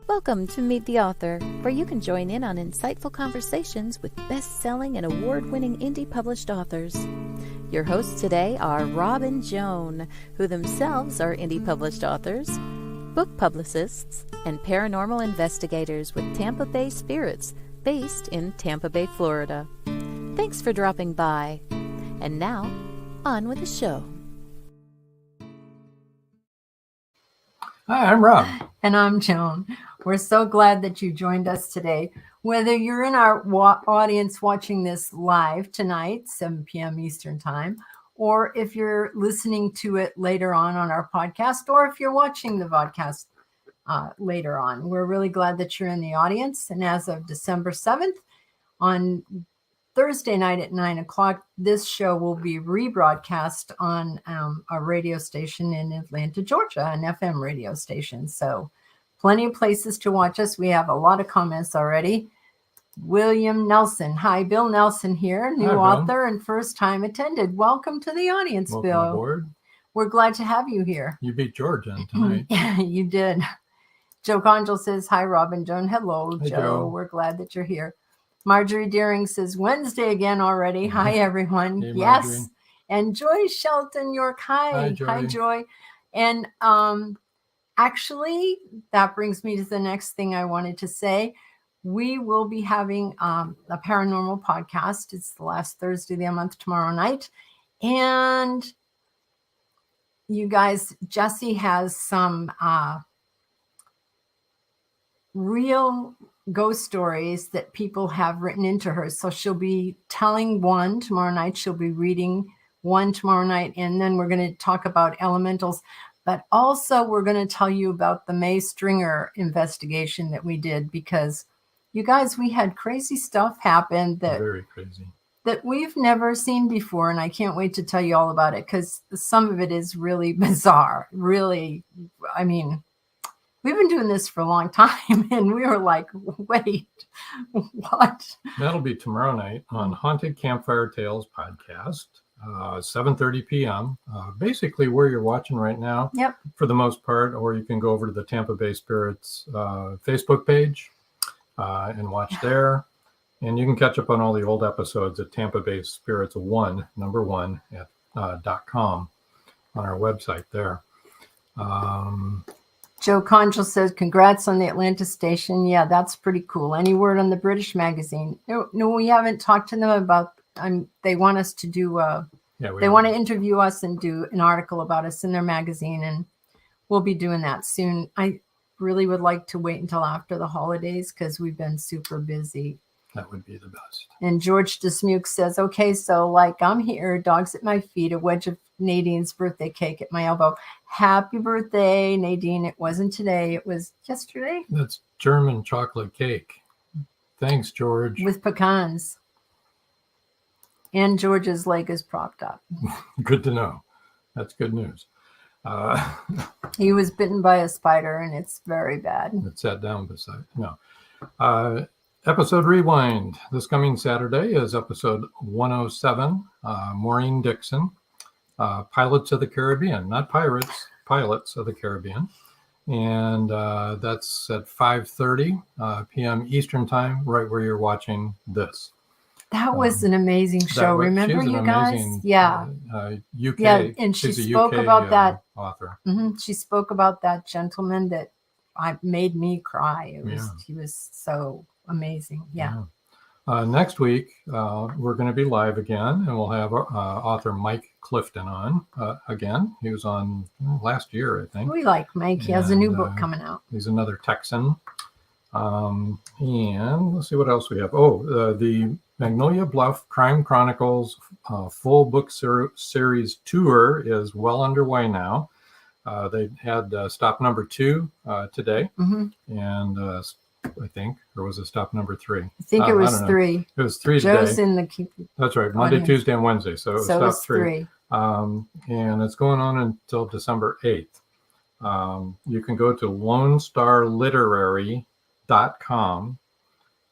Welcome to Meet the Author, where you can join in on insightful conversations with best-selling and award-winning indie published authors. Your hosts today are Rob and Joan, who themselves are indie published authors, book publicists, and paranormal investigators with Tampa Bay Spirits, based in Tampa Bay, Florida. Thanks for dropping by. And now, on with the show. Hi, I'm Rob. And I'm Joan. We're so glad that you joined us today. Whether you're in our audience watching this live tonight, 7 p.m. Eastern Time, or if you're listening to it later on our podcast, or if you're watching the podcast later on, we're really glad that you're in the audience. And as of December 7th, on Thursday night at 9 o'clock, this show will be rebroadcast on a radio station in Atlanta, Georgia, an FM radio station. So plenty of places to watch us. We have a lot of comments already. William Nelson. Hi, Bill Nelson here, new author and first time attended. Welcome to the audience, Welcome Bill. Aboard. We're glad to have you here. You beat George on tonight. Yeah, you did. Joe Conjal says, hi, Rob and Joan. Hello, Hey, Joe. Joe. We're glad that you're here. Marjorie Deering says, Wednesday again already. Hi, everyone. Hey, yes. Marjorie. And Joy Shelton York. Hi. Hi, Joy. And actually, that brings me to the next thing I wanted to say. We will be having a paranormal podcast. It's the last Thursday of the month, tomorrow night. And you guys, Jessie has some real ghost stories that people have written into her. So she'll be telling one tomorrow night. She'll be reading one tomorrow night. And then we're going to talk about elementals. But also we're going to tell you about the May Stringer investigation that we did, because you guys, we had crazy stuff happen that Very crazy. that we've never seen before. And I can't wait to tell you all about it, because some of it is really bizarre. Really, I mean, we've been doing this for a long time, and we were like, wait, what? That'll be tomorrow night on Haunted Campfire Tales podcast, 7:30 p.m. Basically where you're watching right now, Yep. for the most part, or you can go over to the Tampa Bay Spirits Facebook page and watch there. And you can catch up on all the old episodes at Tampa Bay Spirits 1 at .com on our website there. Joe Conjal says, congrats on the Atlanta station. Yeah, that's pretty cool. Any word on the British magazine? No, we haven't talked to them about, they want us to do, they want to interview us and do an article about us in their magazine, and we'll be doing that soon. I really would like to wait until after the holidays, because we've been super busy. That would be the best. And George Dismuke says, okay, so like I'm here, dogs at my feet, a wedge of Nadine's birthday cake at my elbow. Happy birthday, Nadine. It wasn't today. It was yesterday. That's German chocolate cake. Thanks, George. With pecans. And George's leg is propped up. Good to know. That's good news. He was bitten by a spider, and it's very bad. It sat down beside. No. Episode Rewind. This coming Saturday is episode 107. Maureen Dixon. Pilots of the Caribbean, not pirates, Pilots of the Caribbean. And that's at 5:30 p.m. Eastern Time, right where you're watching this. That was an amazing show. Remember, you guys? Yeah. UK. Yeah, and she spoke about that author. Mm-hmm. She spoke about that gentleman that made me cry. He was so amazing. Yeah. Next week, we're going to be live again, and we'll have author Mike Clifton on again. He was on last year, I think. We like Mike. He has a new book coming out. He's another Texan. And let's see what else we have. The Magnolia Bluff Crime Chronicles full book series tour is well underway now. They had stop number 2 today, and I think, or was it stop number 3? I think it was 3. It was 3 Joe's today. in the That's right, Monday, Tuesday, and Wednesday. So it was stop 3. 3. And it's going on until December 8th. You can go to LoneStarLiterary.com,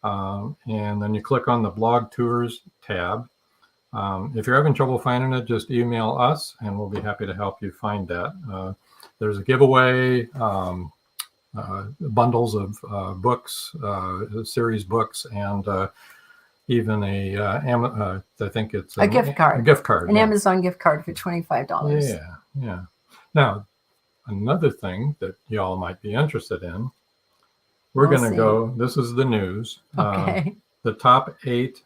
and then you click on the blog tours tab. If you're having trouble finding it, just email us and we'll be happy to help you find that. There's a giveaway bundles of books, series books, and even I think it's a gift card. A gift card. An Amazon gift card for $25. Yeah. Now, another thing that y'all might be interested in, we're going to go, this is the news. Okay. The top 8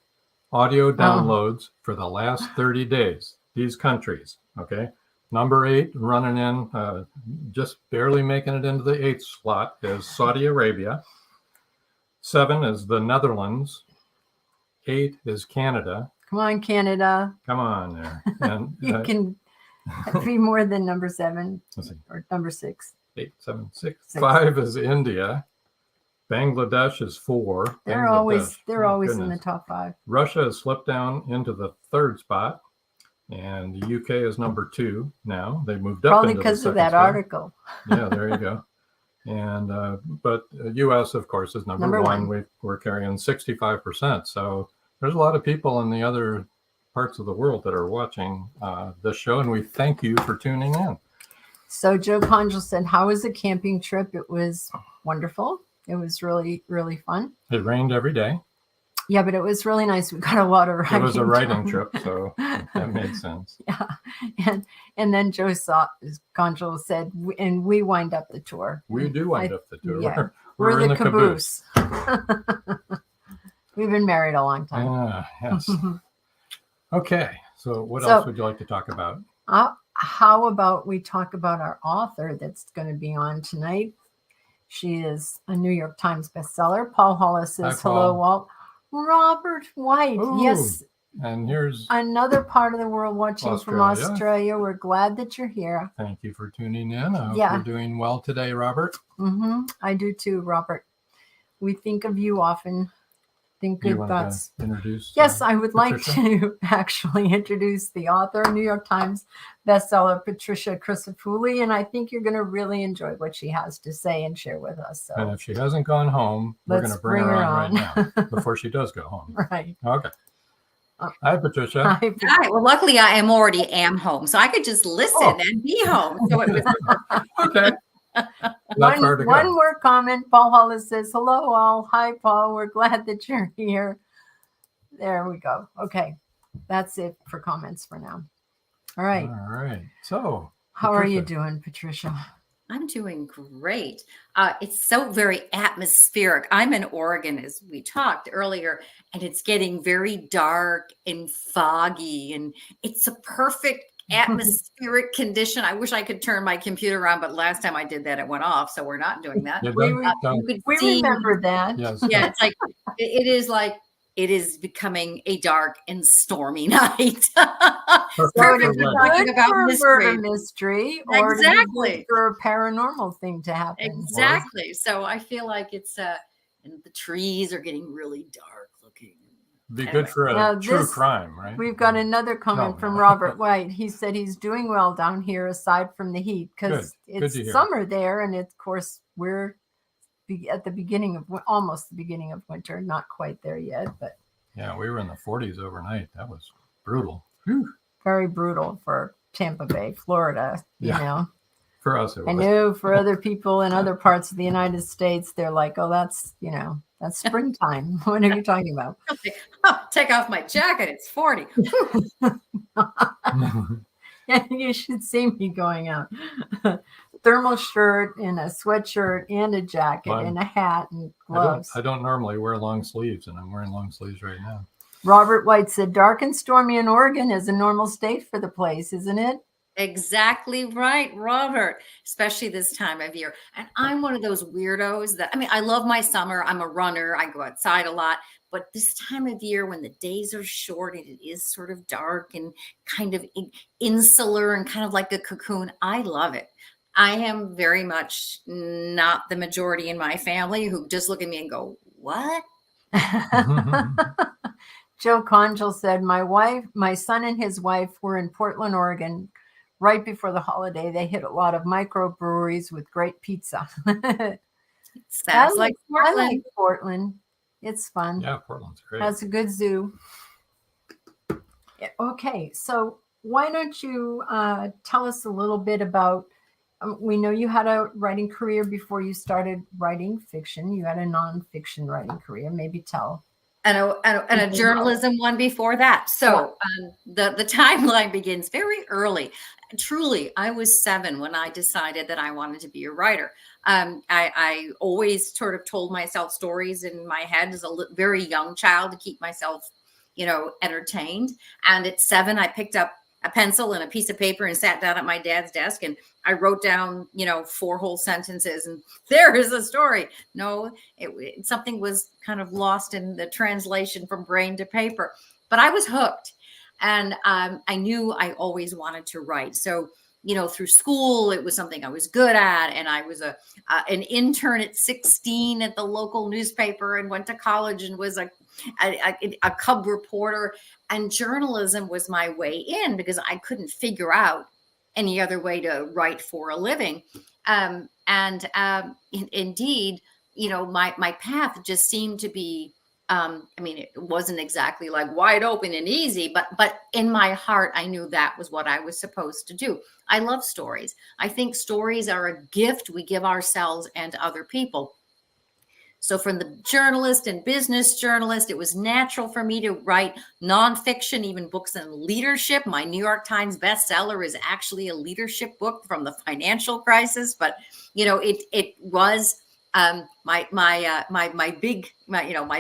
audio downloads for the last 30 days. These countries, okay? Number 8, running in, just barely making it into the 8th slot, is Saudi Arabia. 7 is the Netherlands. 8 is Canada. Come on, Canada. Come on there. And you can be more than number 7 or number 6. 8, 7, 6. 5 is India. Bangladesh is 4. They're always in the top 5. Russia has slipped down into the 3rd spot, and the UK is number 2 now. They moved up probably into because the of that spot. article. Yeah, there you go. And but US, of course, is number 1. We're carrying 65%. So there's a lot of people in the other parts of the world that are watching this show, and we thank you for tuning in. So Joe Conjal said, how was the camping trip? It was wonderful. It was really, really fun. It rained every day. Yeah, but it was really nice. We got a lot of writing. It was a writing trip, so that made sense. Yeah, and then Joe Conjal said, and we wind up the tour. We do wind up the tour. Yeah, we're in the caboose. We've been married a long time. Yes. Okay, so what else would you like to talk about? How about we talk about our author that's going to be on tonight? She is a New York Times bestseller. Paul Hollis says, hello, Walt. Robert White. Ooh, yes. And here's another part of the world watching from Australia. We're glad that you're here. Thank you for tuning in. I hope you're doing well today, Robert. I do too, Robert. We think of you often. Think good thoughts. Yes, I would Patricia? Like to actually introduce the author, New York Times bestseller, Patricia Crisafulli, and I think you're going to really enjoy what she has to say and share with us. So. And if she hasn't gone home, we're going to bring her on right now before she does go home. Right. Okay. Hi, Patricia. Hi. Well, luckily I am home, so I could just listen and be home. So it was okay. One more comment. Paul Hollis says, hello, all. Hi, Paul. We're glad that you're here. There we go. Okay. That's it for comments for now. All right. All right. So how are you doing, Patricia? I'm doing great. It's so very atmospheric. I'm in Oregon, as we talked earlier, and it's getting very dark and foggy, and it's a perfect atmospheric condition. I wish I could turn my computer on, but last time I did that, it went off. So we're not doing that. We remember that. Yes. Yeah, it's it is becoming a dark and stormy night. So it's good for a mystery, or exactly for a paranormal thing to happen. Exactly. So I feel like it's and the trees are getting really dark looking. Be good for a true crime, right? We've got another comment from Robert White. He said he's doing well down here aside from the heat because it's summer there, and of course we're at the beginning of almost the beginning of winter, not quite there yet, but yeah, we were in the 40s overnight. That was brutal. Very brutal for Tampa Bay, Florida. You know, for us, it was. I know for other people in other parts of the United States, they're like, "Oh, that's that's springtime." What are you talking about? Take off my jacket. It's 40. You should see me going out. Thermal shirt and a sweatshirt and a jacket and a hat and gloves. I don't normally wear long sleeves, and I'm wearing long sleeves right now. Robert White said, dark and stormy in Oregon is a normal state for the place, isn't it? Exactly right, Robert, especially this time of year. And I'm one of those weirdos that, I love my summer. I'm a runner. I go outside a lot. But this time of year when the days are short and it is sort of dark and kind of insular and kind of like a cocoon, I love it. I am very much not the majority in my family who just look at me and go, what? Joe Conjal said, my son and his wife were in Portland, Oregon. Right before the holiday, they hit a lot of microbreweries with great pizza. Sounds like Portland. I like Portland. It's fun. Yeah, Portland's great. Has a good zoo. Okay, so why don't you tell us a little bit about we know you had a writing career before you started writing fiction. You had a nonfiction writing career. Maybe tell. And a journalism one before that. So the timeline begins very early. Truly, I was 7 when I decided that I wanted to be a writer. I always sort of told myself stories in my head as a very young child to keep myself, entertained. And at 7, I picked up a pencil and a piece of paper and sat down at my dad's desk, and I wrote down, 4 whole sentences, and there is a story. No, something was kind of lost in the translation from brain to paper, but I was hooked, and I knew I always wanted to write. So, through school, it was something I was good at, and I was an intern at 16 at the local newspaper, and went to college and was a cub reporter, and journalism was my way in because I couldn't figure out any other way to write for a living. Indeed, my path just seemed to be, it wasn't exactly like wide open and easy, but in my heart, I knew that was what I was supposed to do. I love stories. I think stories are a gift we give ourselves and other people. So from the journalist and business journalist, it was natural for me to write nonfiction, even books in leadership. My New York Times bestseller is actually a leadership book from the financial crisis, but it was my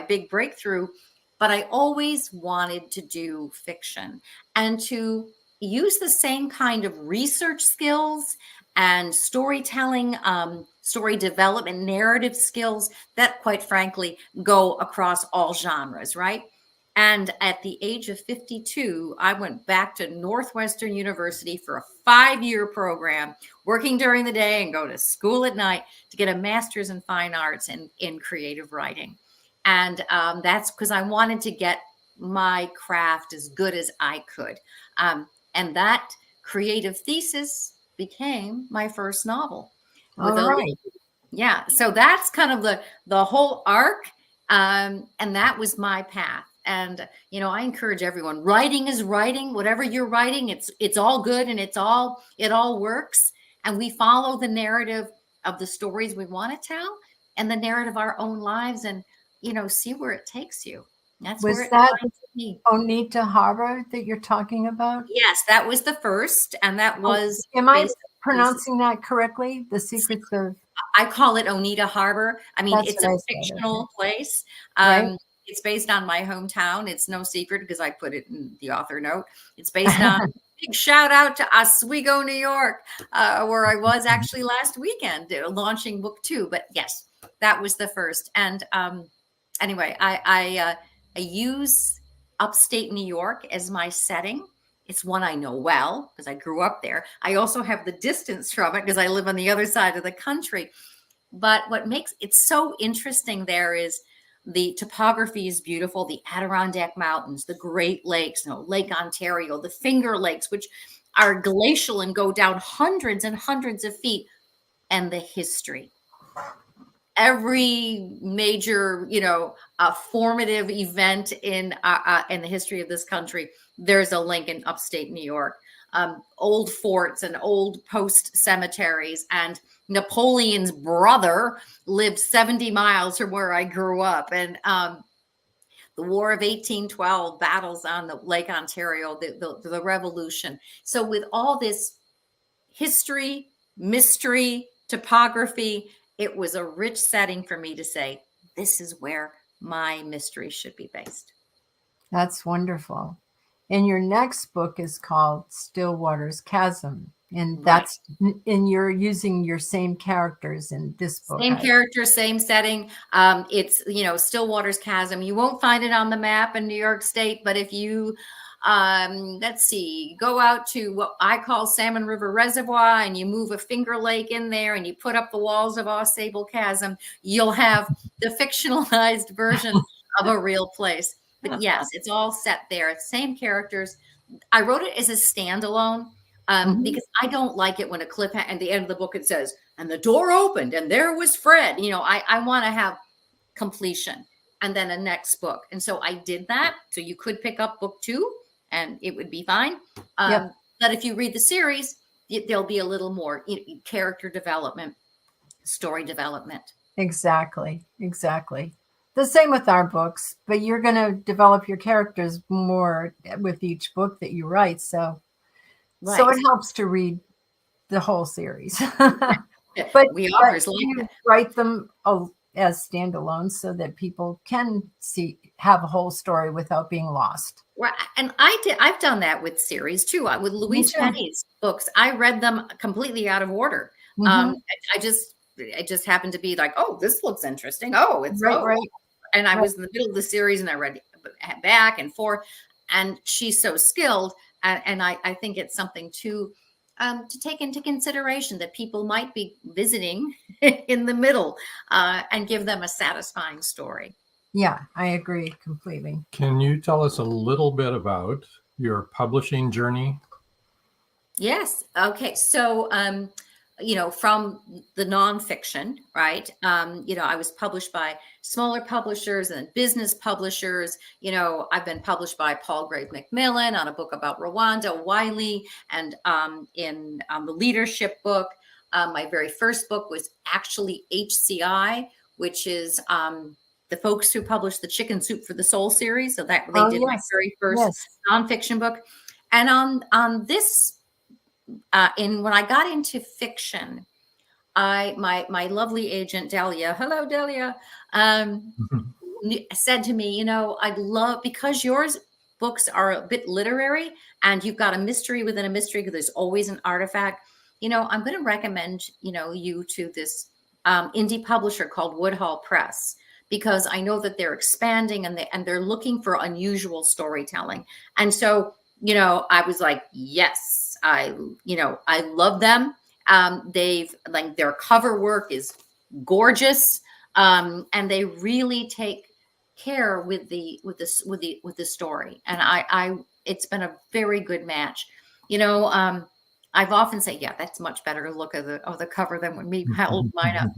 big breakthrough. But I always wanted to do fiction and to use the same kind of research skills and storytelling, story development, narrative skills that, quite frankly, go across all genres, right? And at the age of 52, I went back to Northwestern University for a 5-year program, working during the day and go to school at night to get a master's in fine arts and in creative writing. And that's because I wanted to get my craft as good as I could. And that creative thesis became my first novel. So that's kind of the whole arc. And that was my path. And, I encourage everyone, writing is writing, whatever you're writing, it's all good and it all works. And we follow the narrative of the stories we want to tell and the narrative of our own lives and, see where it takes you. That's was where that Ohnita Harbor that you're talking about? Yes, that was the first. And that was. Am I pronouncing that correctly? The Secrets of. I call it Ohnita Harbor. It's a fictional place. Right. It's based on my hometown. It's no secret because I put it in the author note. It's based on big shout out to Oswego, New York, where I was actually last weekend launching book 2. But yes, that was the first. And anyway, I use upstate New York as my setting. It's one I know well because I grew up there. I also have the distance from it because I live on the other side of the country. But what makes it so interesting there is the topography is beautiful. The Adirondack Mountains, the Great Lakes, Lake Ontario, the Finger Lakes, which are glacial and go down hundreds and hundreds of feet, and the history. Every major, formative event in the history of this country, there's a link in upstate New York. Old forts and old post cemeteries, and Napoleon's brother lived 70 miles from where I grew up. And the War of 1812, battles on the Lake Ontario, the Revolution. So with all this history, mystery, topography, it was a rich setting for me to say, this is where my mystery should be based. That's wonderful. And your next book is called Stillwater's Chasm. And that's, and you're using your same characters in this book. Same characters, same setting. It's, Stillwater's Chasm. You won't find it on the map in New York State, but if you, go out to what I call Salmon River Reservoir and you move a Finger Lake in there and you put up the walls of Ausable Chasm, you'll have the fictionalized version of a real place. But yes, it's all set there. It's same characters. I wrote it as a standalone because I don't like it when a cliff at the end of the book, it says, and the door opened and there was Fred. I want to have completion and then a next book. And so I did that. So you could pick up book 2 and it would be fine. But if you read the series, there'll be a little more character development, story development. Exactly. The same with our books, but you're going to develop your characters more with each book that you write. So it helps to read the whole series. But we authors like you that. write them as standalones so that people can have a whole story without being lost. Right. And I've done that with series too. With Louise Penny's books, I read them completely out of order. It just happened to be like, oh, this looks interesting. Oh, it's right. And I was in the middle of the series and I read back and forth, and she's so skilled. And I think it's something to take into consideration that people might be visiting in the middle and give them a satisfying story. Yeah, I agree completely. Can you tell us a little bit about your publishing journey? Yes. Okay. So, from the nonfiction, right? I was published by smaller publishers and business publishers. I've been published by Palgrave Macmillan on a book about Rwanda, Wiley, and in the leadership book. My very first book was actually HCI, which is the folks who published the Chicken Soup for the Soul series. So that they did my very first nonfiction book. And on this, when I got into fiction, my lovely agent Delia, hello Delia, said to me, I'd love, because yours books are a bit literary and you've got a mystery within a mystery because there's always an artifact. I'm going to recommend you to this indie publisher called Woodhall Press, because I know that they're expanding and they're looking for unusual storytelling. And so I was like, yes. I love them. They've their cover work is gorgeous. And they really take care with the story. And it's been a very good match. I've often said, yeah, that's much better to look at the cover than when me hold mine up.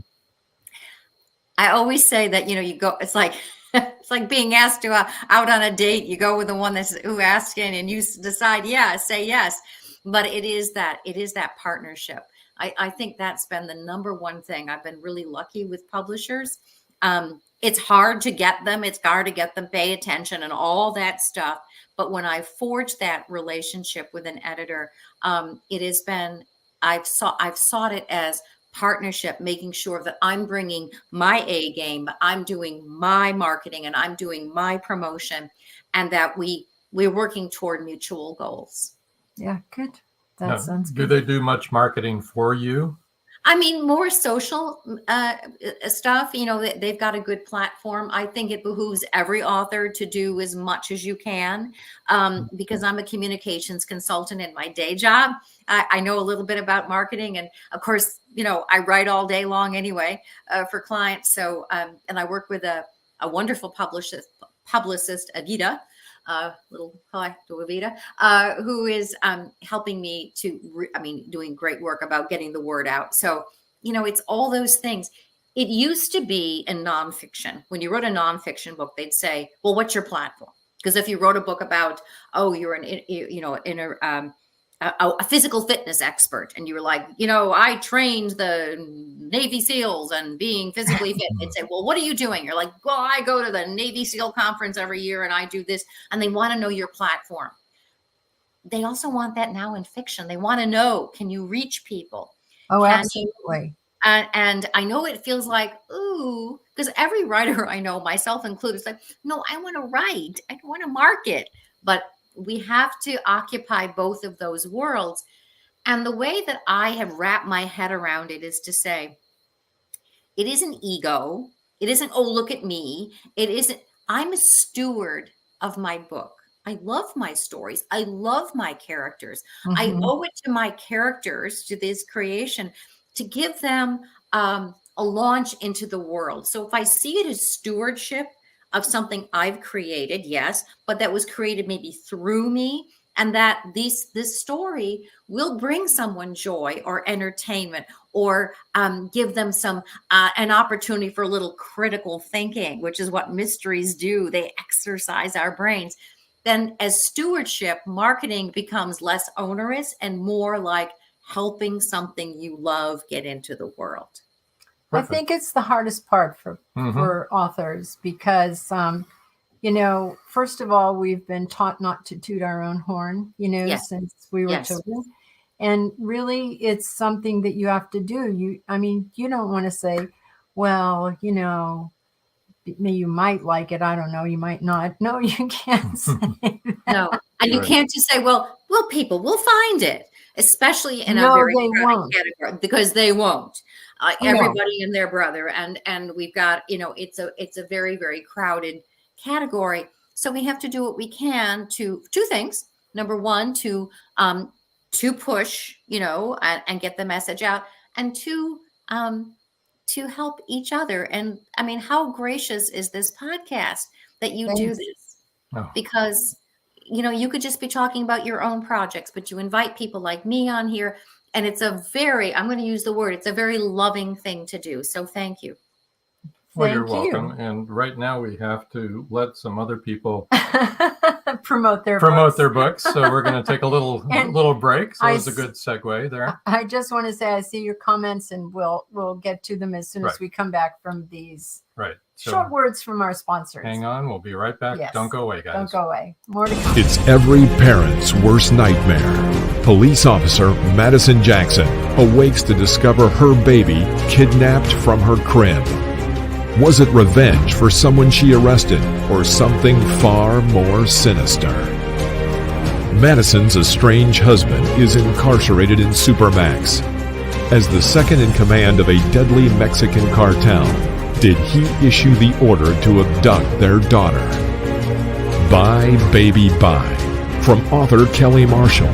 I always say that, you go, it's like, it's like being asked to out on a date. You go with the one who asked you and you decide, say yes. But it is that partnership. I think that's been the number one thing. I've been really lucky with publishers. It's hard to get them. It's hard to get them pay attention and all that stuff. But when I forged that relationship with an editor, it has been, I've sought it as partnership, making sure that I'm bringing my A game, I'm doing my marketing and I'm doing my promotion, and that we're working toward mutual goals. Yeah, good. That sounds good. Do they do much marketing for you? I mean, more social stuff. They've got a good platform. I think it behooves every author to do as much as you can, because I'm a communications consultant in my day job. I know a little bit about marketing, and of course, I write all day long anyway for clients. So, and I work with a wonderful publicist, Avita. Little hi to Avita, who is helping me doing great work about getting the word out. So, it's all those things. It used to be in nonfiction. When you wrote a nonfiction book, they'd say, well, what's your platform? Because if you wrote a book about, you're a physical fitness expert, and you were like, I trained the Navy SEALs and being physically fit. They'd say, well, what are you doing? You're like, well, I go to the Navy SEAL conference every year and I do this. And they want to know your platform. They also want that now in fiction. They want to know, can you reach people? Oh, absolutely. And I know it feels like, ooh, because every writer I know, myself included, is like, no, I want to write. I want to market. But we have to occupy both of those worlds. And the way that I have wrapped my head around it is to say, it isn't ego. It isn't, oh, look at me. It isn't, I'm a steward of my book. I love my stories. I love my characters. Mm-hmm. I owe it to my characters, to this creation, to give them a launch into the world. So if I see it as stewardship of something I've created, yes, but that was created maybe through me, and that this story will bring someone joy or entertainment, or give them some an opportunity for a little critical thinking, which is what mysteries do. They exercise our brains. Then as stewardship, marketing becomes less onerous and more like helping something you love get into the world. Perfect. I think it's the hardest part for authors because, first of all, we've been taught not to toot our own horn, Yes. since we were Yes. children. And really, it's something that you have to do. You don't want to say, well, you might like it. I don't know. You might not. No, you can't say that. No. And you Right. can't just say, well, people will find it, especially in a No, very they crowded won't. category, because they won't. No. Everybody and their brother. And we've got, it's a very, very crowded category. So we have to do what we can to two things. Number one, to push, and get the message out, and two, to help each other. And I mean, how gracious is this podcast that you do Thanks. this? Oh. Because, you could just be talking about your own projects, but you invite people like me on here. And it's I'm going to use the word, it's a very loving thing to do. So thank you. Well, you're Thank you. welcome. And right now we have to let some other people promote their books. So we're going to take a little break. So it's a good segue there. I just want to say I see your comments, and we'll get to them as soon as we come back from these short words from our sponsors. Hang on, we'll be right back. Yes. Don't go away, guys. Don't go away. More to come. It's every parent's worst nightmare. Police officer Madison Jackson awakes to discover her baby kidnapped from her crib. Was it revenge for someone she arrested, or something far more sinister? Madison's estranged husband is incarcerated in Supermax. As the second in command of a deadly Mexican cartel, did he issue the order to abduct their daughter? Bye, Baby, Bye, from author Kelly Marshall.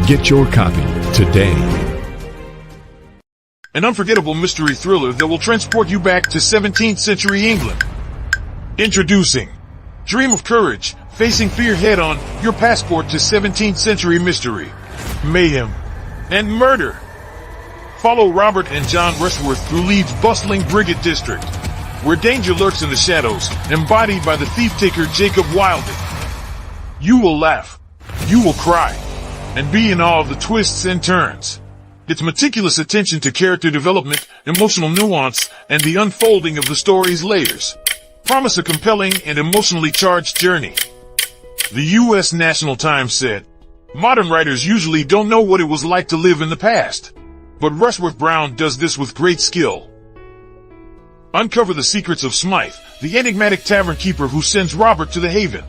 Get your copy today. An unforgettable mystery thriller that will transport you back to 17th century England. Introducing Dream of Courage, facing fear head-on, your passport to 17th century mystery, mayhem, and murder. Follow Robert and John Rushworth through Leeds' bustling Briggate district, where danger lurks in the shadows, embodied by the thief-taker Jacob Wilding. You will laugh, you will cry, and be in awe of the twists and turns. Its meticulous attention to character development, emotional nuance, and the unfolding of the story's layers promise a compelling and emotionally charged journey. The U.S. National Times said, "Modern writers usually don't know what it was like to live in the past, but Rushworth Brown does this with great skill." Uncover the secrets of Smythe, the enigmatic tavern keeper who sends Robert to the haven,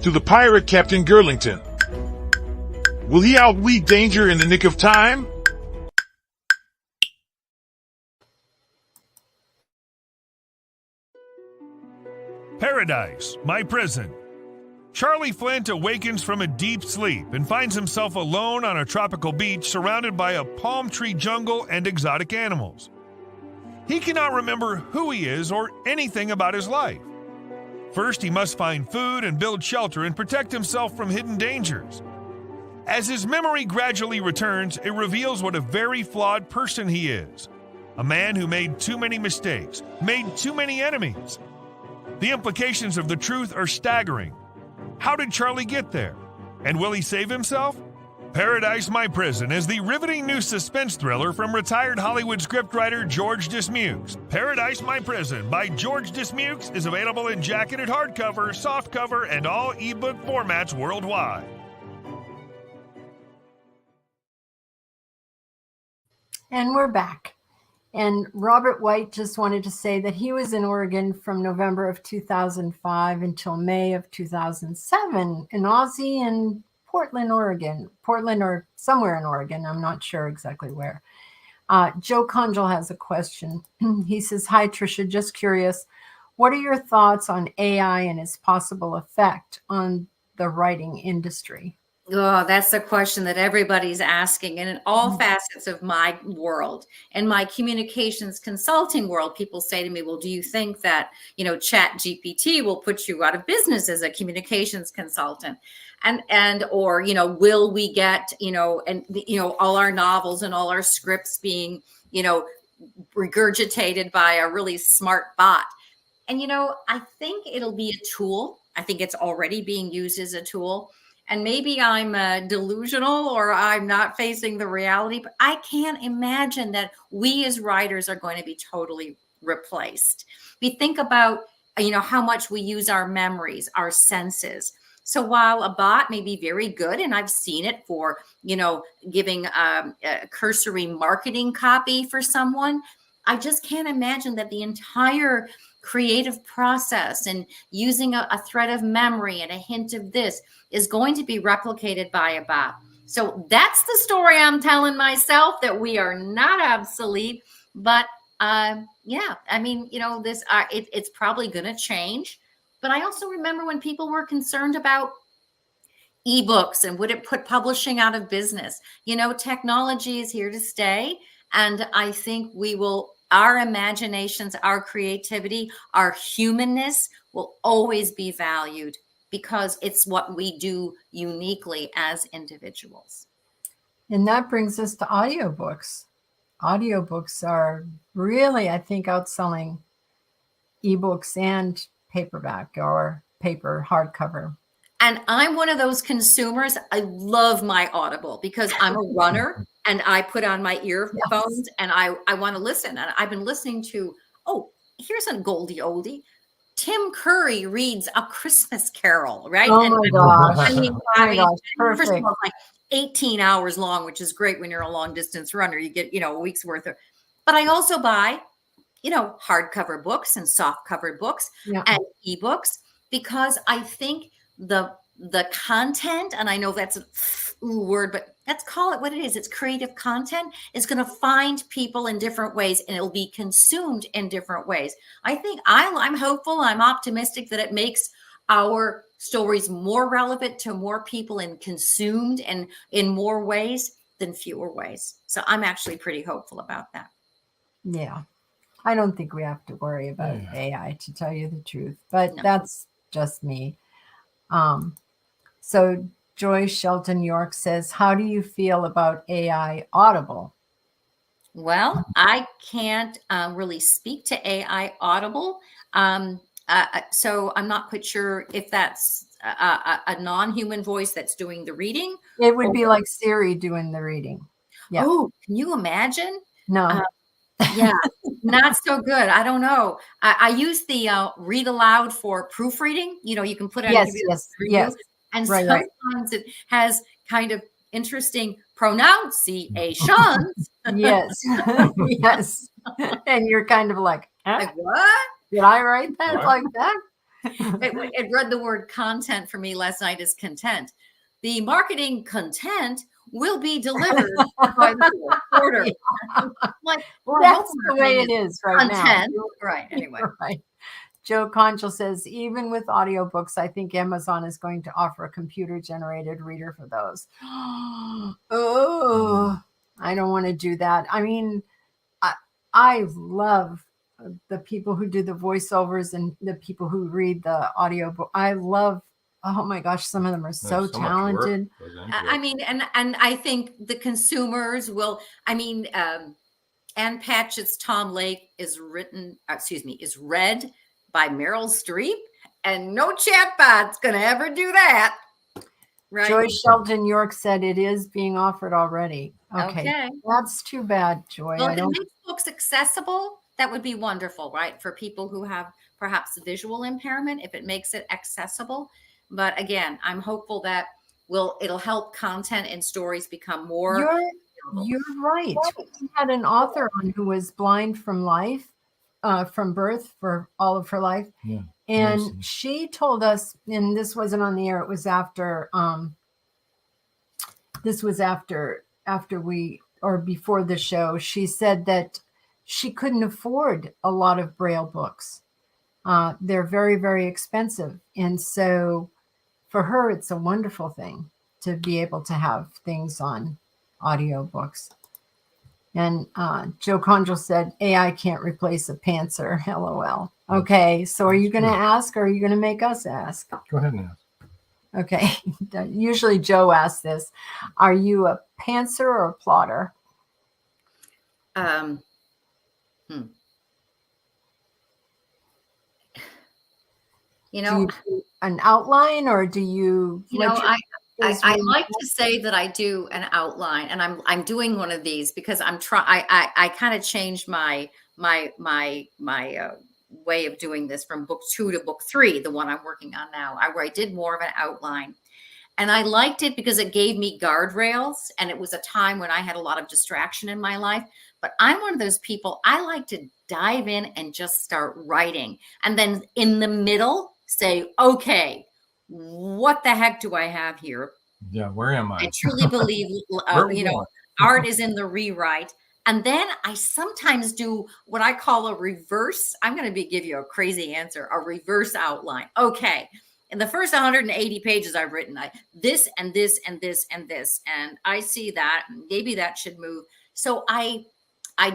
to the pirate Captain Girlington. Will he outweed danger in the nick of time? Paradise, my prison. Charlie Flint awakens from a deep sleep and finds himself alone on a tropical beach surrounded by a palm tree jungle and exotic animals. He cannot remember who he is or anything about his life. First, he must find food and build shelter and protect himself from hidden dangers. As his memory gradually returns, it reveals what a very flawed person he is. A man who made too many mistakes, made too many enemies. The implications of the truth are staggering. How did Charlie get there? And will he save himself? Paradise, My Prison is the riveting new suspense thriller from retired Hollywood scriptwriter George Dismukes. Paradise, My Prison by George Dismukes is available in jacketed hardcover, softcover, and all ebook formats worldwide. And we're back. And Robert White just wanted to say that he was in Oregon from November of 2005 until May of 2007 in Aussie and Portland, Oregon. Portland or somewhere in Oregon. I'm not sure exactly where. Joe Conjal has a question. He says, "Hi, Tricia. Just curious. What are your thoughts on AI and its possible effect on the writing industry?" Oh, that's the question that everybody's asking. And in all facets of my world and my communications consulting world, people say to me, well, do you think that, Chat GPT will put you out of business as a communications consultant? Or will we get, all our novels and all our scripts being, regurgitated by a really smart bot? And, I think it'll be a tool. I think it's already being used as a tool. and maybe I'm delusional or I'm not facing the reality, but I can't imagine that we as writers are going to be totally replaced. We think about, how much we use our memories, our senses. So while a bot may be very good, and I've seen it for, giving a cursory marketing copy for someone, I just can't imagine that the entire creative process and using a thread of memory and a hint of this is going to be replicated by a bot. So that's the story I'm telling myself, that we are not obsolete. But it's probably going to change. But I also remember when people were concerned about ebooks and would it put publishing out of business. Technology is here to stay. And I think our imaginations, our creativity, our humanness will always be valued because it's what we do uniquely as individuals. And that brings us to audiobooks. Audiobooks are really, I think, outselling ebooks and paperback or paper hardcover. And I'm one of those consumers. I love my Audible because I'm a runner and I put on my earphones and I want to listen. And I've been listening to, here's a goldie oldie. Tim Curry reads A Christmas Carol, right? Oh my gosh. First of all, like 18 hours long, which is great when you're a long distance runner. You get, a week's worth of, but I also buy, hardcover books and soft covered books and ebooks because I think the content, and I know that's a word, but let's call it what it is. It's creative content is going to find people in different ways and it'll be consumed in different ways. I think I'm hopeful. I'm optimistic that it makes our stories more relevant to more people and consumed and in more ways than fewer ways. So I'm actually pretty hopeful about that. Yeah. I don't think we have to worry about AI, to tell you the truth, but that's just me. So Joyce Shelton York says, how do you feel about AI Audible? Well, I can't really speak to AI Audible. So I'm not quite sure if that's a non-human voice that's doing the reading. It would be like Siri doing the reading. Yeah. Oh, can you imagine? No. Yeah, not so good. I don't know. I use the read aloud for proofreading. You can put it on yes. And sometimes it has kind of interesting pronunciations. Yes. Yes. And you're kind of like what? Did I write that like that? It read the word content for me last night as content. The marketing content will be delivered by the quarter. Like, that's the way it is right content. Now. Right. Anyway. Right. Joe Conchal says, even with audiobooks, I think Amazon is going to offer a computer-generated reader for those. Oh, I don't want to do that. I mean, I love the people who do the voiceovers and the people who read the audiobook. I love, oh my gosh, some of them are so talented. I mean, and I think the consumers will, Ann Patchett's Tom Lake is read by Meryl Streep, and no chatbot's going to ever do that. Right. Joyce Shelton York said it is being offered already. Okay. That's too bad, Joy. Well, if it makes books accessible, that would be wonderful, right? For people who have perhaps visual impairment, if it makes it accessible. But again, I'm hopeful that it'll help content and stories become more. You're right. We had an author on who was blind from life, from birth for all of her life. Yeah. And she told us, and this wasn't on the air, it was after, before the show, she said that she couldn't afford a lot of Braille books. They're very, very expensive. And so for her, it's a wonderful thing to be able to have things on audiobooks. And Joe Conjal said, AI can't replace a pantser, LOL. Okay, so are you going to ask or are you going to make us ask? Go ahead and ask. Okay, usually Joe asks this. Are you a pantser or a plotter? You know, an outline, or do you? I like to say that I do an outline, and I'm doing one of these because I kind of changed my way of doing this from book 2 to book 3, the one I'm working on now, where I did more of an outline. And I liked it because it gave me guardrails, and it was a time when I had a lot of distraction in my life. But I'm one of those people, I like to dive in and just start writing. And then in the middle, say, okay, what the heck do I have here? Yeah, where am I? I truly believe, art is in the rewrite. And then I sometimes do what I call a reverse. I'm going to give you a crazy answer, a reverse outline. Okay. In the first 180 pages I've written, this and this and this and this, and I see that maybe that should move. So I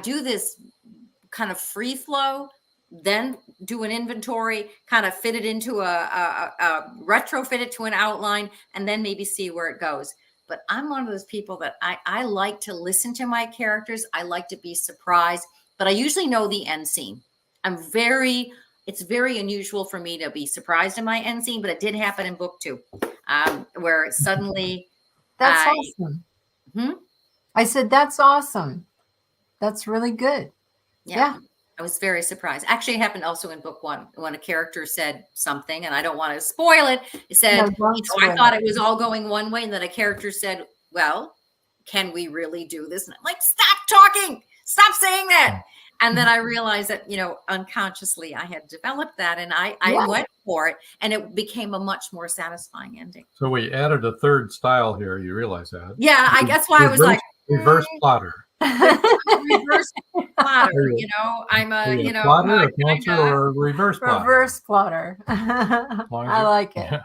do this kind of free flow, then do an inventory, kind of fit it into a retrofit it to an outline, and then maybe see where it goes. But I'm one of those people that I like to listen to my characters. I like to be surprised, but I usually know the end scene. It's very unusual for me to be surprised in my end scene, but it did happen in book 2, where suddenly. That's awesome. I said, that's awesome. That's really good. Yeah. I was very surprised. Actually, it happened also in book 1 when a character said something, and I don't want to spoil it. It said, I thought it was all going one way, and then a character said, well, can we really do this? And I'm like, stop talking. Stop saying that. And then I realized that, unconsciously I had developed that, and I went for it, and it became a much more satisfying ending. So we added a third style here. You realize that? Yeah, that's why I was like, reverse plotter. Reverse plotter. I'm a plotter, a pantser, or a reverse plotter. Reverse plotter. I like it.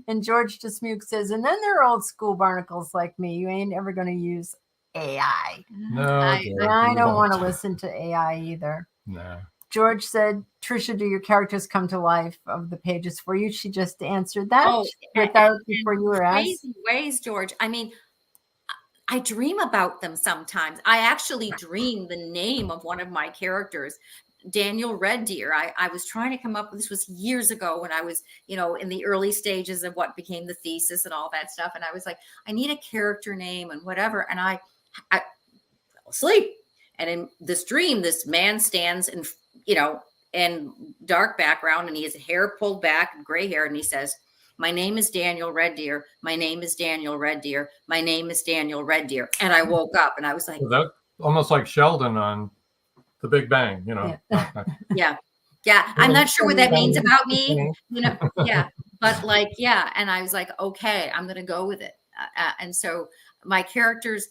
And George Dismuke says, and then there are old school barnacles like me. You ain't ever going to use AI. No, I don't want to listen to AI either. No. George said, Tricia, do your characters come to life of the pages for you? She just answered that before you were asked. Crazy ways, George. I mean, I dream about them sometimes. I actually dream the name of one of my characters, Daniel Red Deer. I was trying to come up with, this was years ago when I was, in the early stages of what became the thesis and all that stuff. And I was like, I need a character name and whatever. And I fell asleep. And in this dream, this man stands in, in dark background, and he has hair pulled back, gray hair. And he says, my name is Daniel Red Deer. My name is Daniel Red Deer. My name is Daniel Red Deer. And I woke up and I was like, so that almost like Sheldon on The Big Bang, Yeah. I'm not sure what that means about me, Yeah. But and I was like, okay, I'm going to go with it. And so my characters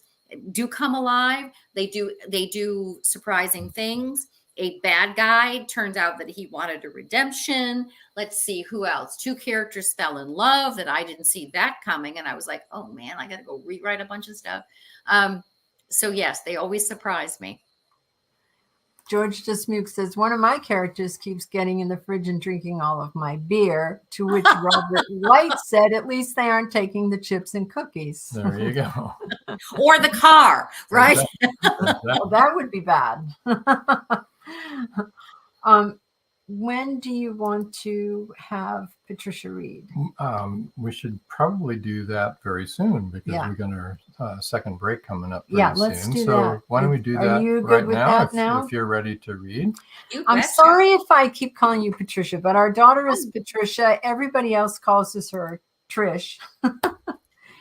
do come alive. They do surprising things. A bad guy turns out that he wanted a redemption. Let's see who else. 2 characters fell in love that I didn't see that coming. And I was like, oh man, I got to go rewrite a bunch of stuff. So yes, they always surprise me. George Dismuke says, one of my characters keeps getting in the fridge and drinking all of my beer, to which Robert White said, at least they aren't taking the chips and cookies. There you go. Or the car, right? Well, that would be bad. When do you want to have Patricia read? We should probably do that very soon because we're going to second break coming up pretty soon. Let's do so that. Why don't we do that Are you good right with now, that now? If you're ready to read. I'm sorry if I keep calling you Patricia, but our daughter is Patricia. Everybody else calls her Trish.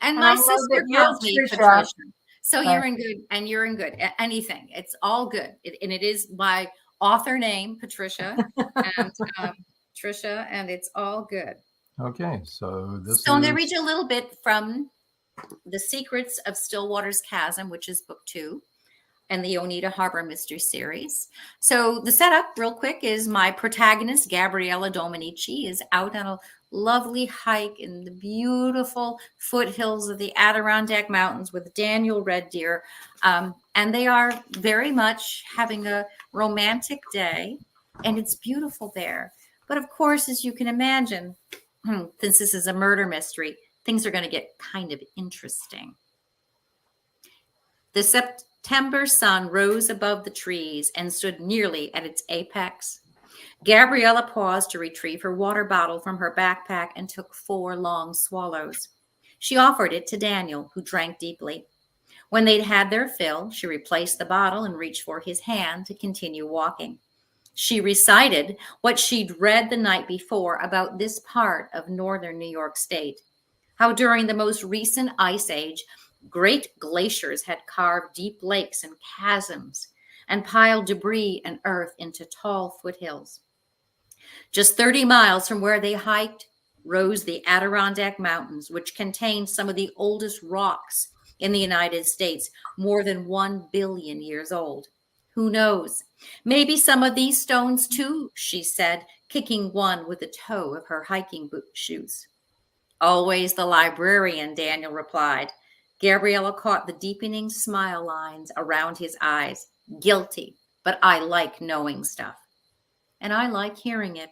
And my sister calls me Patricia. So you're in good, and you're in good. Anything. It's all good. And it is my author name, Patricia, and Tricia, and it's all good. Okay, so I'm going to read you a little bit from The Secrets of Stillwater's Chasm, which is book 2, and the Ohnita Harbor Mystery Series. So the setup, real quick, is my protagonist, Gabriella Dominici, is out on a lovely hike in the beautiful foothills of the Adirondack Mountains with Daniel Red Deer. And they are very much having a romantic day, and it's beautiful there. But of course, as you can imagine, since this is a murder mystery, things are going to get kind of interesting. The September sun rose above the trees and stood nearly at its apex. Gabriella paused to retrieve her water bottle from her backpack and took 4 long swallows. She offered it to Daniel, who drank deeply. When they'd had their fill, she replaced the bottle and reached for his hand to continue walking. She recited what she'd read the night before about this part of northern New York State, how during the most recent ice age, great glaciers had carved deep lakes and chasms and piled debris and earth into tall foothills. Just 30 miles from where they hiked rose the Adirondack Mountains, which contained some of the oldest rocks in the United States, more than 1 billion years old. Who knows? Maybe some of these stones too, she said, kicking one with the toe of her hiking boot shoes. Always the librarian, Daniel replied. Gabriella caught the deepening smile lines around his eyes. Guilty, but I like knowing stuff. And I like hearing it.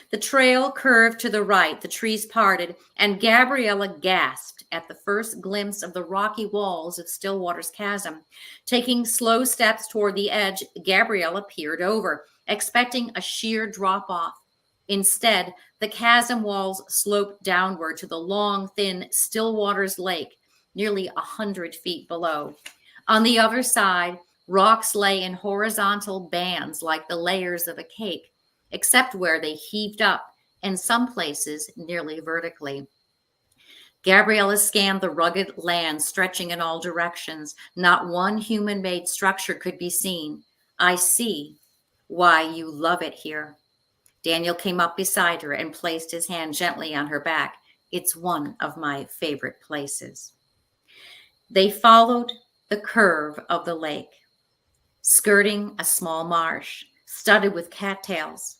The trail curved to the right, the trees parted, and Gabriella gasped at the first glimpse of the rocky walls of Stillwater's chasm. Taking slow steps toward the edge, Gabriella peered over, expecting a sheer drop-off. Instead, the chasm walls sloped downward to the long, thin Stillwater's lake, nearly 100 feet below. On the other side, rocks lay in horizontal bands like the layers of a cake, except where they heaved up, and some places nearly vertically. Gabriella scanned the rugged land stretching in all directions. Not one human-made structure could be seen. I see why you love it here. Daniel came up beside her and placed his hand gently on her back. It's one of my favorite places. They followed the curve of the lake, skirting a small marsh studded with cattails.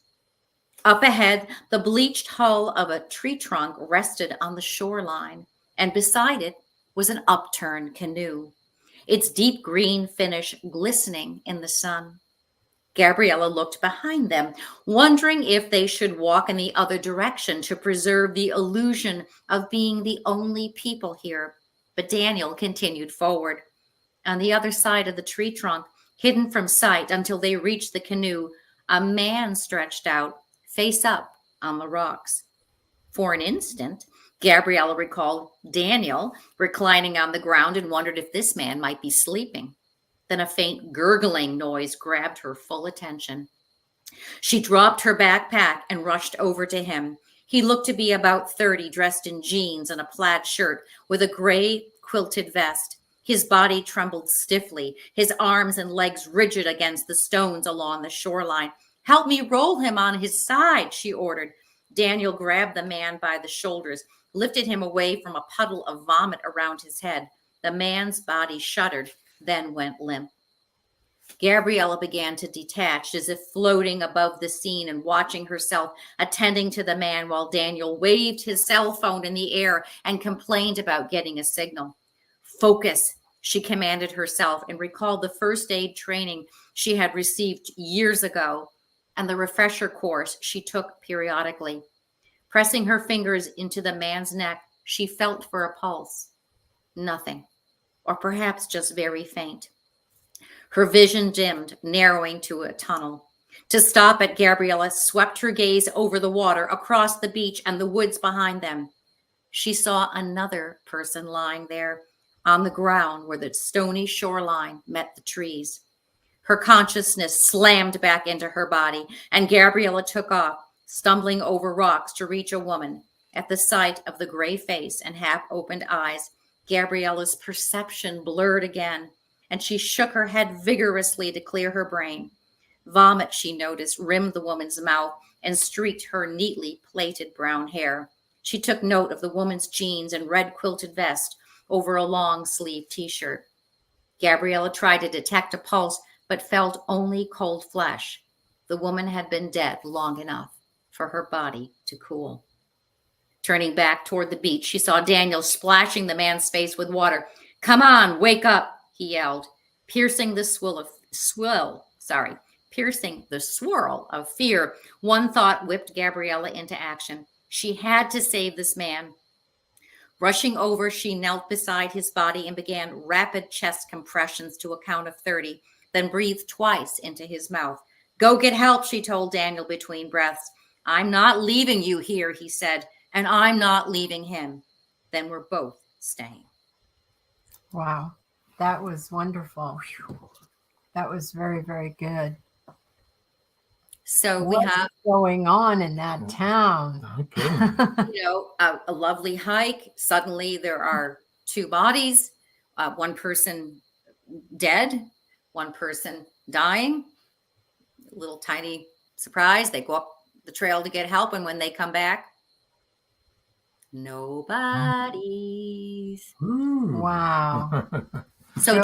Up ahead, the bleached hull of a tree trunk rested on the shoreline, and beside it was an upturned canoe, its deep green finish glistening in the sun. Gabriella looked behind them, wondering if they should walk in the other direction to preserve the illusion of being the only people here. But Daniel continued forward. On the other side of the tree trunk, hidden from sight until they reached the canoe, a man stretched out, face up on the rocks. For an instant, Gabriella recalled Daniel reclining on the ground and wondered if this man might be sleeping. Then a faint gurgling noise grabbed her full attention. She dropped her backpack and rushed over to him. He looked to be about 30, dressed in jeans and a plaid shirt with a gray quilted vest. His body trembled stiffly, his arms and legs rigid against the stones along the shoreline. Help me roll him on his side, she ordered. Daniel grabbed the man by the shoulders, lifted him away from a puddle of vomit around his head. The man's body shuddered, then went limp. Gabriella began to detach, as if floating above the scene and watching herself attending to the man while Daniel waved his cell phone in the air and complained about getting a signal. Focus, she commanded herself, and recalled the first aid training she had received years ago and the refresher course she took periodically. Pressing her fingers into the man's neck, she felt for a pulse. Nothing, or perhaps just very faint. Her vision dimmed, narrowing to a tunnel. To stop it, Gabriella swept her gaze over the water, across the beach and the woods behind them. She saw another person lying there on the ground where the stony shoreline met the trees. Her consciousness slammed back into her body, and Gabriella took off, stumbling over rocks to reach a woman. At the sight of the gray face and half-opened eyes, Gabriella's perception blurred again, and she shook her head vigorously to clear her brain. Vomit, she noticed, rimmed the woman's mouth and streaked her neatly plaited brown hair. She took note of the woman's jeans and red quilted vest over a long-sleeved T-shirt. Gabriella tried to detect a pulse, but felt only cold flesh. The woman had been dead long enough for her body to cool. Turning back toward the beach, she saw Daniel splashing the man's face with water. "Come on, wake up," he yelled, piercing the swirl of fear. One thought whipped Gabriella into action. She had to save this man. Rushing over, she knelt beside his body and began rapid chest compressions to a count of 30, then breathed twice into his mouth. "Go get help," she told Daniel between breaths. "I'm not leaving you here," he said, "and I'm not leaving him." then we're both staying. Wow. That was wonderful. That was very, very good. So What's we have going on in that town? Okay. a lovely hike. Suddenly there are 2 bodies, one person dead, one person dying. A little tiny surprise. They go up the trail to get help, and when they come back, no bodies. Ooh. Wow. So Joe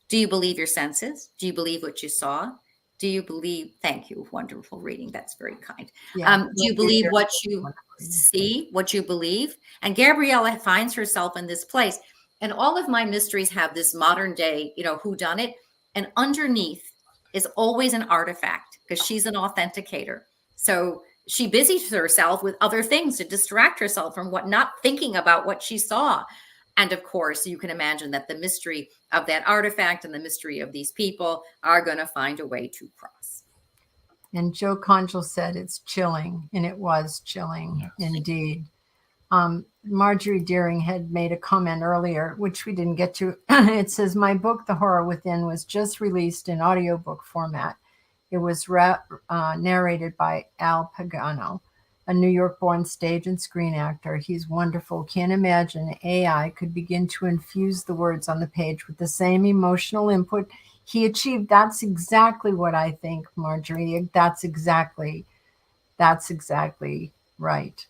do you believe your senses? Do you believe what you saw? Do you believe? Thank you. Wonderful reading. That's very kind. Yeah. Do you believe what you see, what you believe? And Gabriella finds herself in this place. And all of my mysteries have this modern day, who done it. And underneath is always an artifact, because she's an authenticator. So she busies herself with other things to distract herself from not thinking about what she saw. And of course, you can imagine that the mystery of that artifact and the mystery of these people are going to find a way to cross. And Joe Conchel said it's chilling, and it was chilling indeed. Marjorie Deering had made a comment earlier, which we didn't get to. It says, my book, The Horror Within, was just released in audiobook format. It was narrated by Al Pagano, a New York-born stage and screen actor. He's wonderful. Can't imagine AI could begin to infuse the words on the page with the same emotional input he achieved. That's exactly what I think, Marjorie. That's exactly right.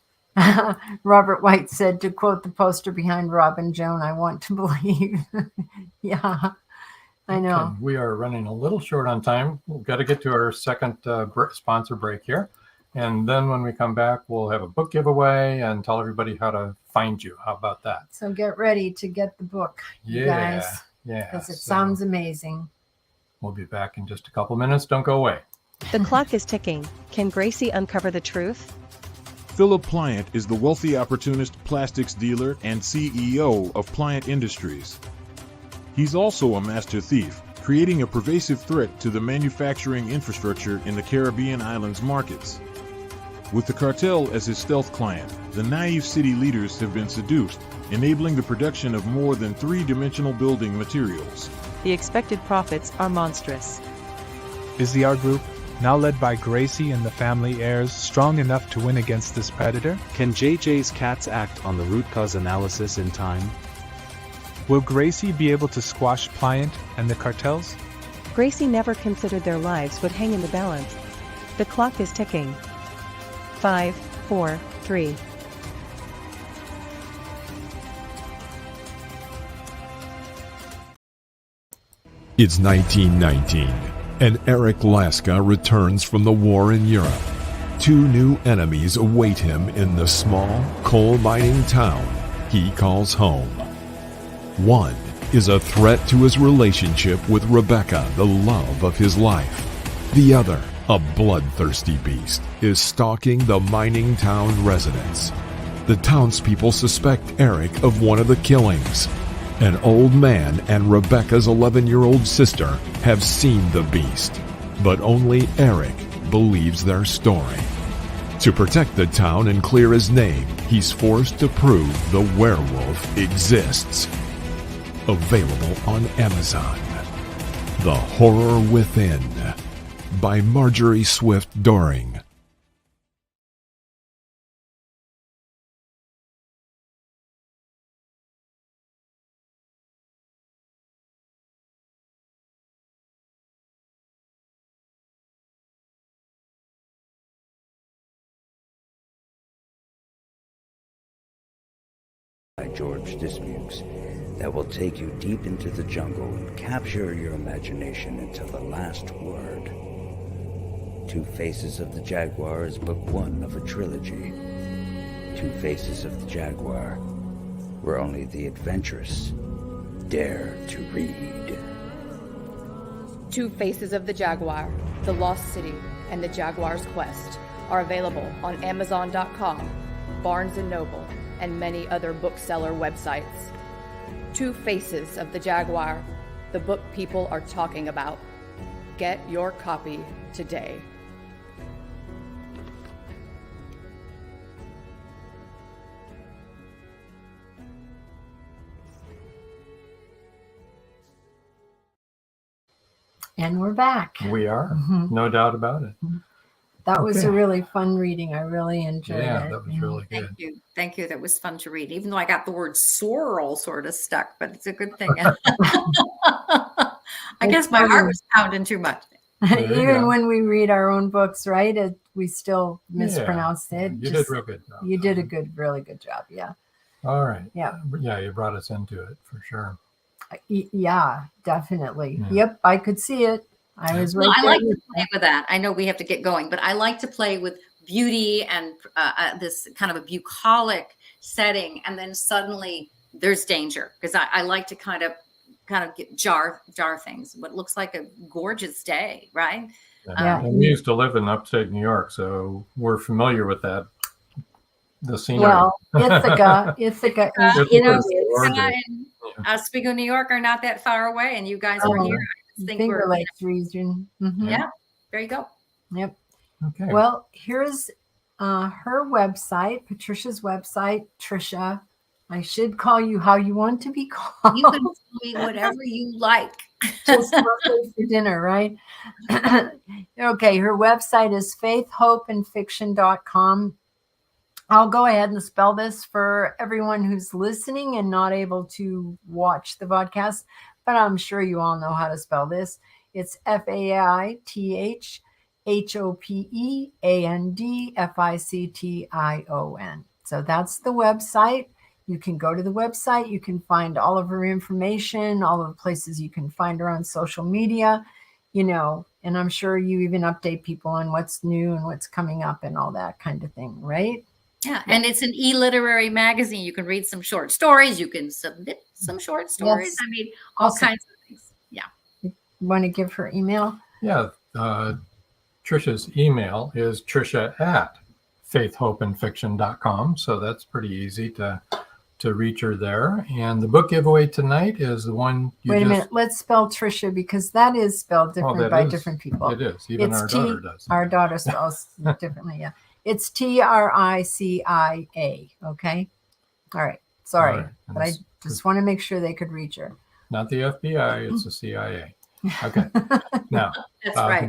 Robert White said, to quote the poster behind Robin Joan, I want to believe. Yeah, I know. Okay. We are running a little short on time. We've got to get to our second sponsor break here. And then when we come back, we'll have a book giveaway and tell everybody how to find you. How about that? So get ready to get the book, you guys. Yeah. Because it sounds amazing. We'll be back in just a couple minutes. Don't go away. The clock is ticking. Can Gracie uncover the truth? Philip Pliant is the wealthy opportunist plastics dealer and CEO of Pliant Industries. He's also a master thief, creating a pervasive threat to the manufacturing infrastructure in the Caribbean islands markets. With the cartel as his stealth client, the naive city leaders have been seduced, enabling the production of more than 3-dimensional building materials. The expected profits are monstrous. Is the art group, now led by Gracie and the family heirs, strong enough to win against this predator? Can JJ's cats act on the root cause analysis in time? Will Gracie be able to squash Pliant and the cartels? Gracie never considered their lives would hang in the balance. The clock is ticking. 5, 4, 3. It's 1919, and Eric Laska returns from the war in Europe. 2 new enemies await him in the small, coal mining town he calls home. One is a threat to his relationship with Rebecca, the love of his life. The other, a bloodthirsty beast, is stalking the mining town residents. The townspeople suspect Eric of one of the killings. An old man and Rebecca's 11-year-old sister have seen the beast, but only Eric believes their story. To protect the town and clear his name, he's forced to prove the werewolf exists. Available on Amazon. The Horror Within by Marjorie Swift Doring. By George Dismukes that will take you deep into the jungle and capture your imagination until the last word. Two Faces of the Jaguar is book 1 of a trilogy. Two Faces of the Jaguar, where only the adventurous dare to read. Two Faces of the Jaguar, The Lost City, and The Jaguar's Quest are available on Amazon.com, Barnes & Noble, and many other bookseller websites. Two Faces of the Jaguar, the book people are talking about. Get your copy today. And we're back. We are. Mhm. No doubt about it. That was Okay. a really fun reading. I really enjoyed it. Yeah, that was really good. Thank you. Thank you. That was fun to read, even though I got the word sorrel sort of stuck, but it's a good thing. I guess my heart was pounding too much. Even when we read our own books, right? We still mispronounce it. You did a real good job. You did a really good job. Yeah. All right. Yeah. Yeah, you brought us into it for sure. Yeah, definitely. Yeah. Well, I could see it. I was right Well, I there like to with play with that. I know we have to get going, but I like to play with beauty and this kind of a bucolic setting, and then suddenly there's danger, because I like to kind of jar things. What looks like a gorgeous day, right? And we used to live in upstate New York, so we're familiar with that. The scenery. Well, Ithaca, Ithaca and Oswego, New York are not that far away, and you guys are here. I think Finger we're Lakes region. Mhm. Yeah, there you go. Yep. Okay. Well, here's her website, Patricia's website. Tricia, I should call you how you want to be called. You can tell me whatever you like. Just roughly for dinner, right? Okay, her website is faithhopeandfiction.com. I'll go ahead and spell this for everyone who's listening and not able to watch the podcast, but I'm sure you all know how to spell this. It's FAITHOPEANDFICTION. So that's the website. You can go to the website. You can find all of her information, all of the places you can find her on social media, and I'm sure you even update people on what's new and what's coming up and all that kind of thing, right? Yeah, and it's an e-literary magazine. You can read some short stories. You can submit some short stories. Yes. I mean, all Awesome. kinds of things. Yeah. You want to give her email? Yeah. Tricia's email is tricia@faithhopeandfiction.com. So that's pretty easy to reach her there. And the book giveaway tonight is the one you Wait a minute. Let's spell Tricia, because that is spelled different by different people. It is. Even our daughter does. Our daughter spells differently. Yeah. It's TRICIA. Okay. All right. Sorry. All right. But I just want to make sure they could reach her. Not the FBI, it's the CIA. Okay. Now, That's right.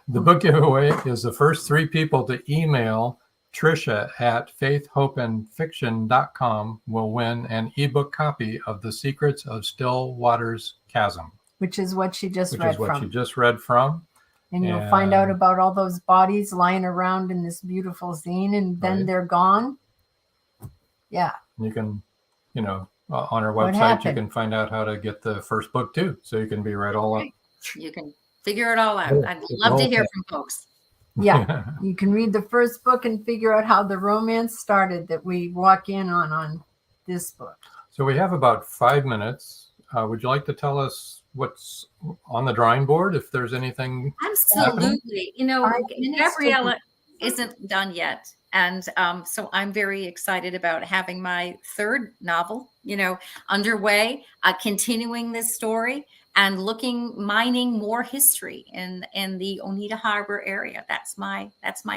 The book giveaway is the first 3 people to email Tricia@faithhopeandfiction.com will win an ebook copy of The Secrets of Still Waters Chasm. Which is what she just Which read is what from. she just read from. And you'll find out about all those bodies lying around in this beautiful scene, and then they're gone. Yeah. You can, on our website, you happened? can find out how to get the first book too. So you can be right all up. You can figure it all out. I'd love to hear from folks. Yeah. You can read the first book and figure out how the romance started that we walk in on this book. So we have about 5 minutes. Would you like to tell us what's on the drawing board, if there's anything? Absolutely. Gabriella isn't done yet. And so I'm very excited about having my 3rd novel, underway, continuing this story and mining more history in the Ohnita Harbor area. That's my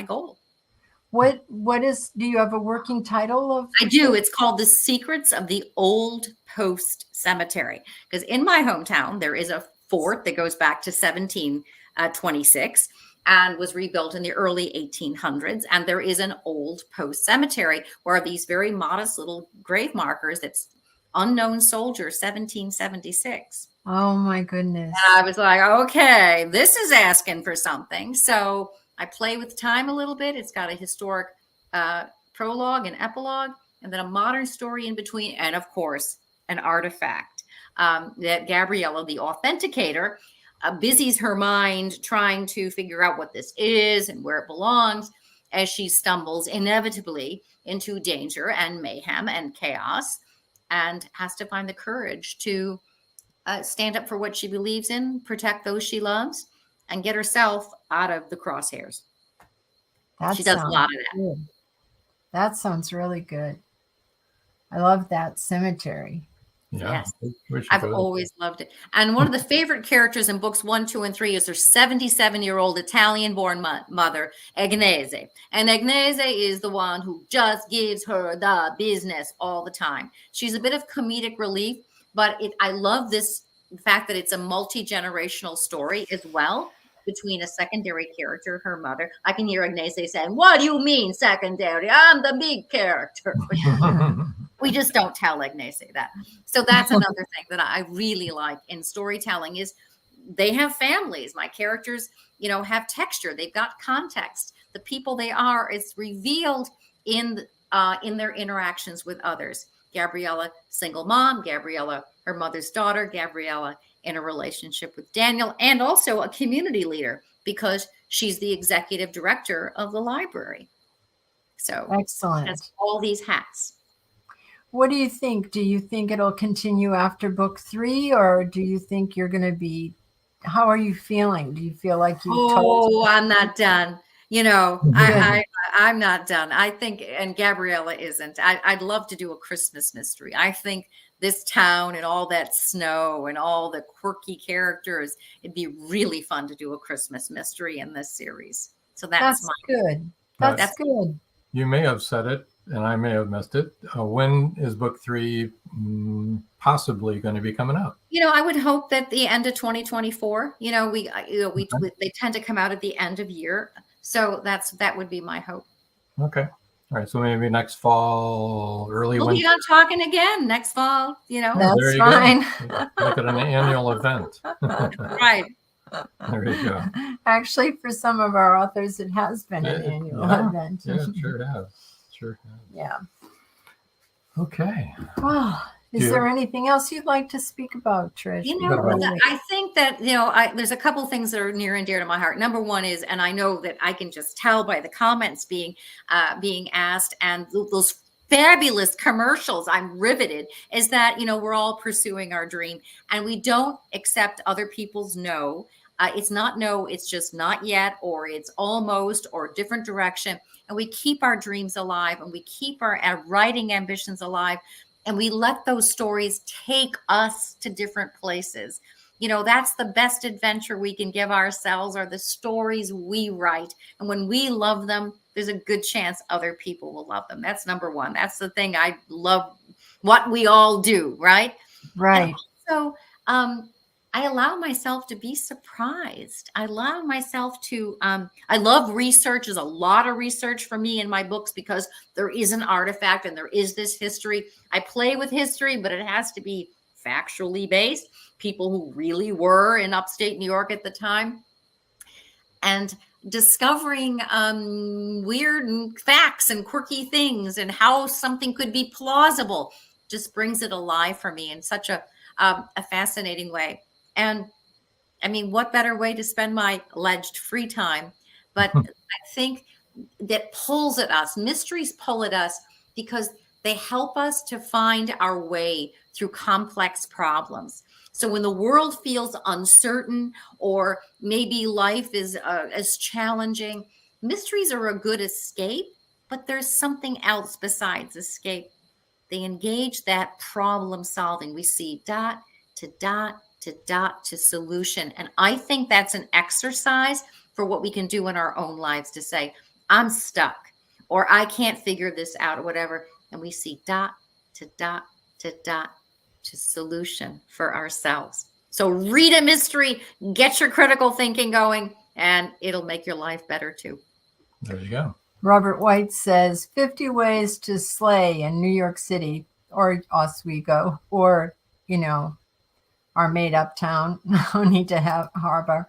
goal. Do you have a working title of? I do. It's called The Secrets of the Old Post Cemetery. Because in my hometown, there is a fort that goes back to 1726 and was rebuilt in the early 1800s. And there is an old post cemetery where these very modest little grave markers, that's unknown soldier 1776. Oh my goodness. And I was like, okay, this is asking for something. So I play with time a little bit. It's got a historic prologue and epilogue, and then a modern story in between, and of course, an artifact that Gabriella, the authenticator, busies her mind trying to figure out what this is and where it belongs, as she stumbles inevitably into danger and mayhem and chaos, and has to find the courage to stand up for what she believes in, protect those she loves, and get herself out of the crosshairs. She does a lot of that. Good. That sounds really good. I love that cemetery. Yeah, yes. I've always loved it. And one of the favorite characters in books 1, 2, and 3 is her 77-year-old Italian-born mother, Agnese. And Agnese is the one who just gives her the business all the time. She's a bit of comedic relief, but I love this the fact that it's a multi-generational story as well, between a secondary character, her mother. I can hear Agnese saying, "What do you mean secondary? I'm the big character." We just don't tell Agnese that. So that's another thing that I really like in storytelling is they have families. My characters, have texture. They've got context. The people they are is revealed in their interactions with others. Gabriella, single mom. Gabriella, her mother's daughter. Gabriella, in a relationship with Daniel, and also a community leader because she's the executive director of the library. So excellent. Has all these hats. What do you think? Do you think it'll continue after book 3, or do you think you're going to be? How are you feeling? Do you feel like you? I'm not done. I'm not done. I think, and Gabriella isn't. I'd love to do a Christmas mystery. I think this town and all that snow and all the quirky characters, it'd be really fun to do a Christmas mystery in this series. So that's good. That's good. You may have said it, and I may have missed it. When is book 3 possibly going to be coming out? I would hope that the end of 2024. They tend to come out at the end of year, so that would be my hope. Okay. All right. So maybe next fall, early winter. We'll be on talking again next fall. That's fine. Make it an annual event. Right. There you go. Actually, for some of our authors, it has been an annual event. Yeah, it sure has. Yeah. Okay. Well, is there anything else you'd like to speak about, Trish? I think that, there's a couple things that are near and dear to my heart. Number one is, and I know that I can just tell by the comments being asked and those fabulous commercials, I'm riveted, is that, we're all pursuing our dream and we don't accept other people's no. It's not no, it's just not yet, or it's almost, or different direction. And we keep our dreams alive and we keep our writing ambitions alive. And we let those stories take us to different places. That's the best adventure we can give ourselves, are the stories we write. And when we love them, there's a good chance other people will love them. That's number one. That's the thing I love, what we all do, right? Right. So I allow myself to be surprised. I allow myself to, I love research. There's a lot of research for me in my books because there is an artifact and there is this history. I play with history, but it has to be factually based. People who really were in upstate New York at the time. And discovering weird facts and quirky things and how something could be plausible just brings it alive for me in such a fascinating way. And I mean, what better way to spend my alleged free time? But I think that pulls at us. Mysteries pull at us because they help us to find our way through complex problems. So when the world feels uncertain or maybe life is as challenging, mysteries are a good escape, but there's something else besides escape. They engage that problem solving. We see dot to dot to dot to solution. And I think that's an exercise for what we can do in our own lives to say, I'm stuck, or I can't figure this out, or whatever. And we see dot to dot to dot to solution for ourselves. So read a mystery, get your critical thinking going, and it'll make your life better too. There you go. Robert White says 50 ways to slay in New York City, or Oswego, or, our made up town, Ohnita Harbor,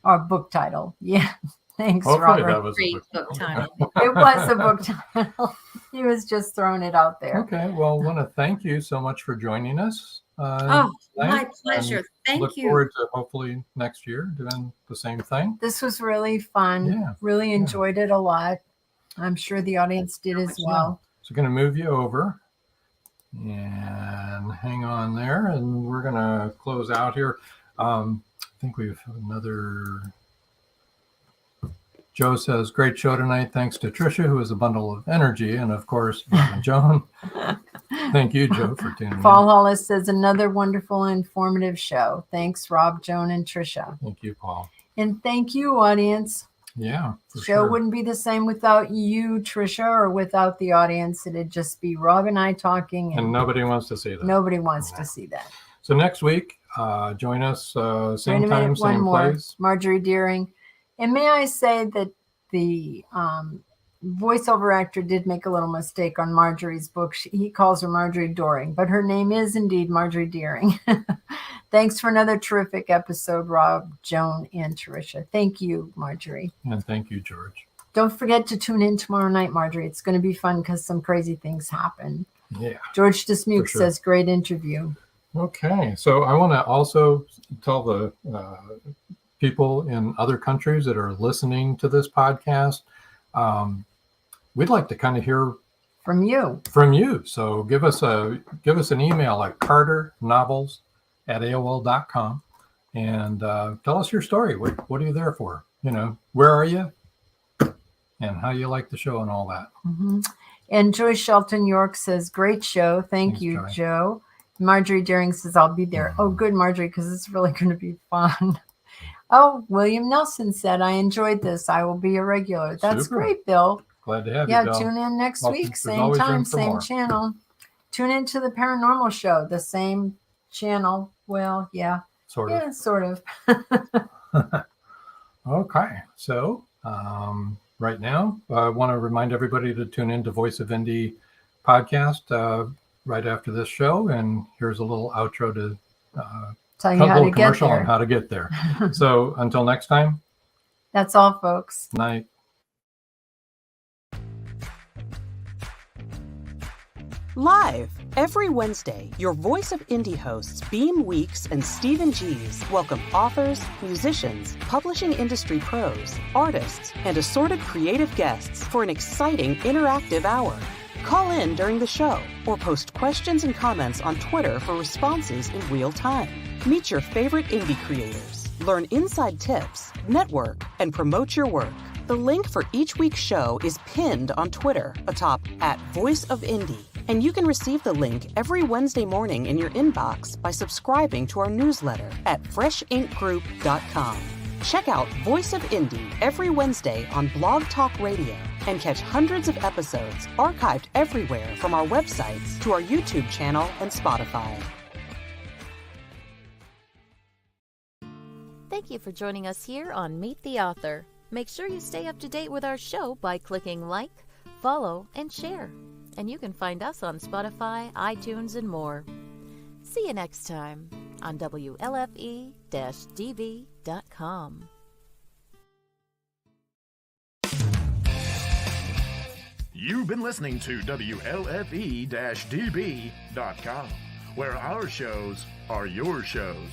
our book title. Yeah. Thanks, Hopefully Robert. That was a book title. It was a book title. He was just throwing it out there. Okay. Well, I want to thank you so much for joining us. My pleasure. Thank you. Look forward to hopefully next year doing the same thing. This was really fun. Yeah. Really enjoyed it a lot. I'm sure the audience did as well. So going to move you over and hang on there. And we're going to close out here. I think we have another. Joe says, great show tonight. Thanks to Tricia, who is a bundle of energy. And of course, Joan. Thank you, Joe, for tuning in. Paul Hollis says, another wonderful, informative show. Thanks, Rob, Joan, and Tricia. Thank you, Paul. And thank you, audience. Yeah, the show wouldn't be the same without you, Tricia, or without the audience. It'd just be Rob and I talking. And nobody wants to see that. Nobody wants to see that. So next week, Join us Wait same a time, minute, one same more. place. Marjorie Deering. And may I say that the voiceover actor did make a little mistake on Marjorie's book. He calls her Marjorie Doring, but her name is indeed Marjorie Deering. Thanks for another terrific episode, Rob, Joan, and Tricia. Thank you, Marjorie. And thank you, George. Don't forget to tune in tomorrow night, Marjorie. It's going to be fun because some crazy things happen. Yeah. George Dismuke sure. says, great interview. Okay. So I want to also tell the people in other countries that are listening to this podcast, we'd like to kind of hear from you. So give us an email at carternovels@aol.com and tell us your story. What are you there for? Where are you? And how you like the show and all that. Mm-hmm. And Joy Shelton York says, great show. Thanks, you, Joy. Joe. Marjorie Deering says, I'll be there. Oh, good, Marjorie, because it's really going to be fun. Oh, William Nelson said, I enjoyed this. I will be a regular. That's Super. Great, Bill. Glad to have you, Bill. Yeah, tune in next week. There's Same always room time, for same more. channel. Tune into the Paranormal Show, the same channel. Well, yeah. Sort of. Yeah, sort of. Okay. So right now, I want to remind everybody to tune in to Voice of Indie podcast right after this show. And here's a little outro to tell you how to get commercial there. on how to get there. So until next time. That's all, folks. Night. Live every Wednesday, your Voice of Indie hosts Beam Weeks and Stephen Gees welcome authors, musicians, publishing industry pros, artists, and assorted creative guests for an exciting interactive hour. Call in during the show or post questions and comments on Twitter for responses in real time. Meet your favorite indie creators, learn inside tips, network, and promote your work. The link for each week's show is pinned on Twitter atop @VoiceOfIndie. And you can receive the link every Wednesday morning in your inbox by subscribing to our newsletter at freshinkgroup.com. Check out Voice of Indie every Wednesday on Blog Talk Radio and catch hundreds of episodes archived everywhere from our websites to our YouTube channel and Spotify. Thank you for joining us here on Meet the Author. Make sure you stay up to date with our show by clicking like, follow, and share. And you can find us on Spotify, iTunes, and more. See you next time on WLFE-DB.com. You've been listening to WLFE-DB.com, where our shows are your shows.